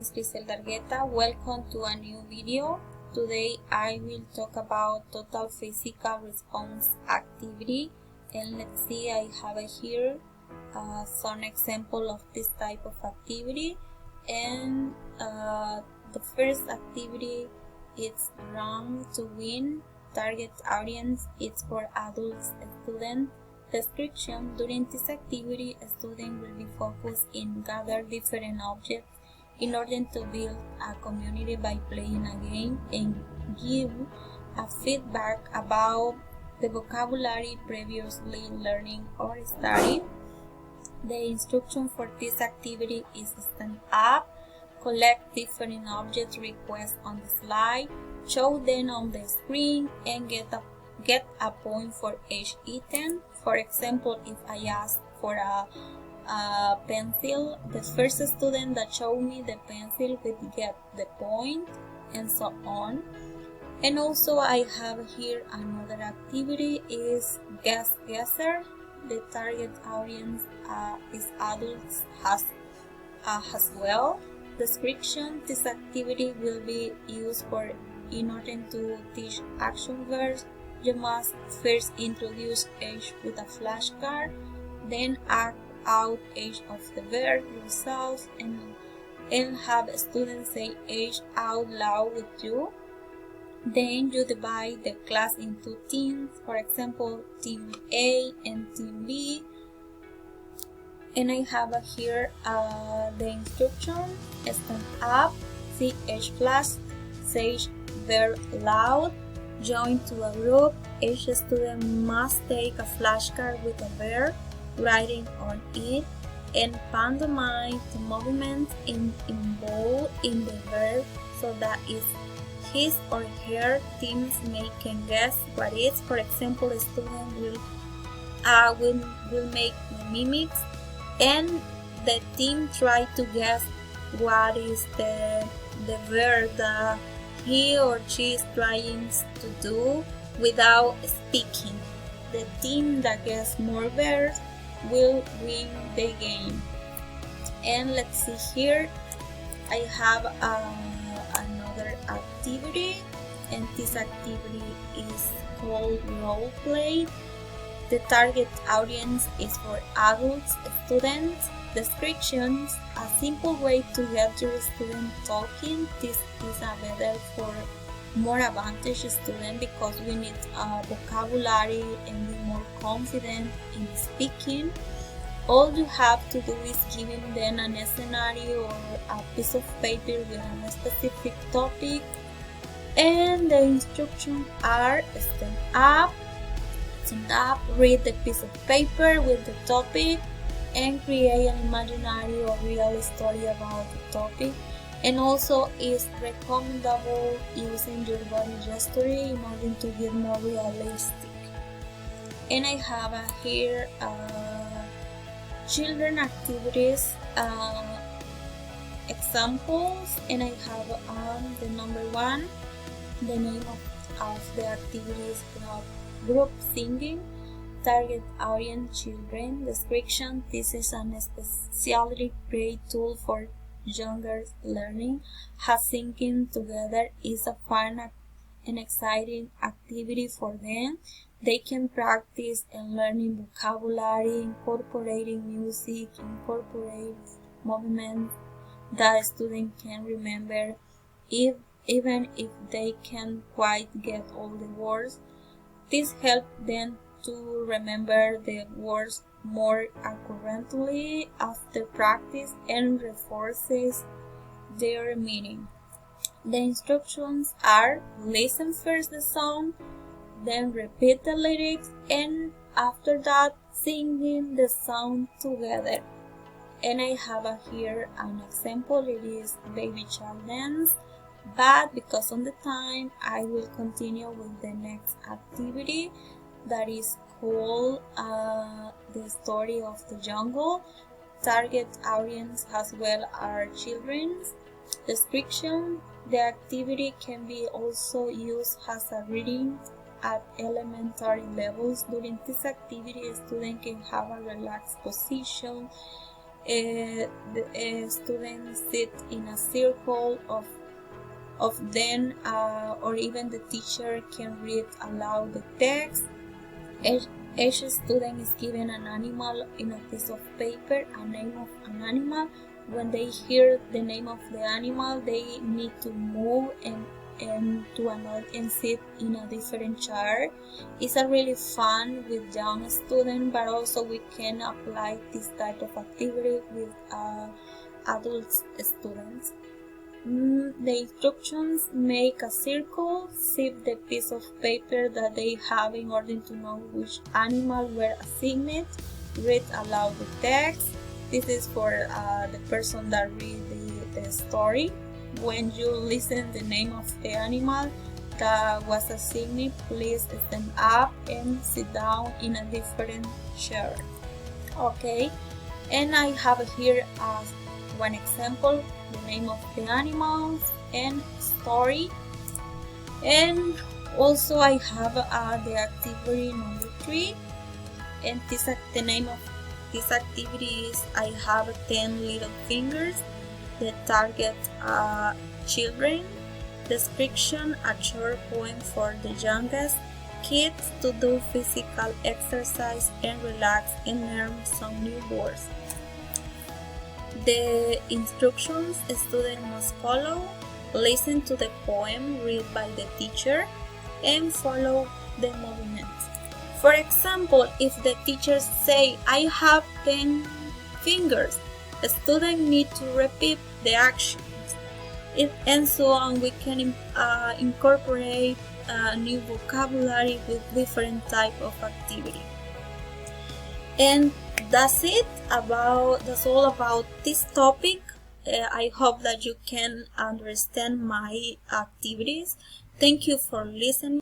Is Crisel Dargueta. Welcome to a new video. Today I will talk about total physical response activity, and let's see, I have here some example of this type of activity. And the first activity is Run to Win. Target audience is for adults students. Description: during this activity, a student will be focused in gather different objects in order to build a community by playing a game and give a feedback about the vocabulary previously learning or studied. The instruction for this activity is stand up, collect different object requests on the slide, show them on the screen, and get a point for each item. For example, if I ask for a pencil, the first student that showed me the pencil will get the point, and so on. And also I have here another activity is guesser. The target audience is adults as well. Description: this activity will be used in order to teach action verbs. You must first introduce each with a flashcard, then act out each of the verb yourself, and have students say each out loud with you. Then you divide the class into teams, for example, team A and team B. And I have here the instruction: stand up, see each class, say verb loud, join to a group. Each student must take a flashcard with a verb, writing on it, and pantomime the movements involved in the verb so that his or her teams can guess what is. For example, a student will make mimics, and the team try to guess what is the verb that he or she is trying to do without speaking. The team that gets more verbs will win the game. And let's see here, I have another activity, and this activity is called role play. The target audience is for adults students. Descriptions: a simple way to get your student talking. This is a better for more advantaged student because we need vocabulary and be more confident in speaking. All you have to do is giving them an scenario or a piece of paper with a specific topic, and the instructions are stand up, read the piece of paper with the topic, and create an imaginary or real story about the topic. And also is recommendable using your body gesture in order to get more realistic. And I have here children activities examples, and I have the number one. The name of the activity is group singing. Target audience children. Description: this is an especially great tool for younger learning. Has singing together is a fun and exciting activity for them. They can practice and learning vocabulary, incorporating music, incorporate movements that students can remember even if they can't quite get all the words. This helps them to remember the words more accurately after practice and reinforces their meaning. The instructions are: listen first the song, then repeat the lyrics, and after that singing the song together. And I have here an example. It is baby child dance, but because of the time I will continue with the next activity that is called the story of the jungle. Target audience as well are children. Description: the activity can be also used as a reading at elementary levels. During this activity, a student can have a relaxed position The students sit in a circle of them, or even the teacher can read aloud the text. Each student is given an animal in a piece of paper, a name of an animal. When they hear the name of the animal, they need to move and to another and sit in a different chair. It's a really fun with young students, but also we can apply this type of activity with adult students. The instructions: make a circle, zip the piece of paper that they have in order to know which animal were assigned, read aloud the text. This is for the person that read the story. When you listen the name of the animal that was assigned, please stand up and sit down in a different chair. Okay, and I have here one example: the name of the animals and story. And also I have the activity number 3, and the name of this activity is I have 10 little fingers. The target children. Description: a short poem for the youngest kids to do physical exercise and relax and learn some new words. The instructions a student must follow: listen to the poem read by the teacher and follow the movements. For example, if the teacher say I have 10 fingers, the student need to repeat the actions. And so on. We can incorporate new vocabulary with different type of activity. And that's all about this topic. I hope that you can understand my activities. Thank you for listening.